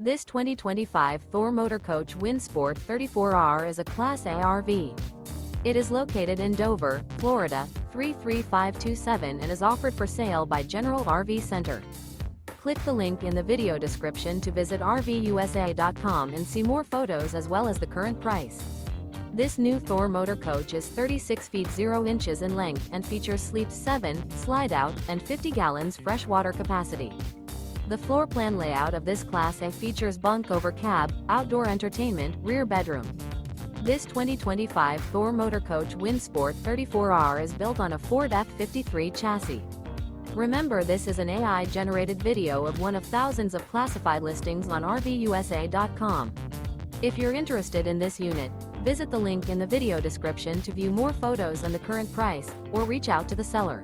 This 2025 Thor Motor Coach Windsport 34R is a Class A RV. It is located in Dover, Florida, 33527 and is offered for sale by General RV Center. Click the link in the video description to visit RVUSA.com and see more photos as well as the current price. This new Thor Motor Coach is 36 feet 0 inches in length and features Sleep 7, Slideout, and 50 gallons fresh water capacity. The floor plan layout of this Class A features bunk over cab, outdoor entertainment, rear bedroom. This 2025 Thor Motor Coach Windsport 34R is built on a Ford F53 chassis. Remember, this is an AI-generated video of one of thousands of classified listings on RVUSA.com. If you're interested in this unit, visit the link in the video description to view more photos and the current price, or reach out to the seller.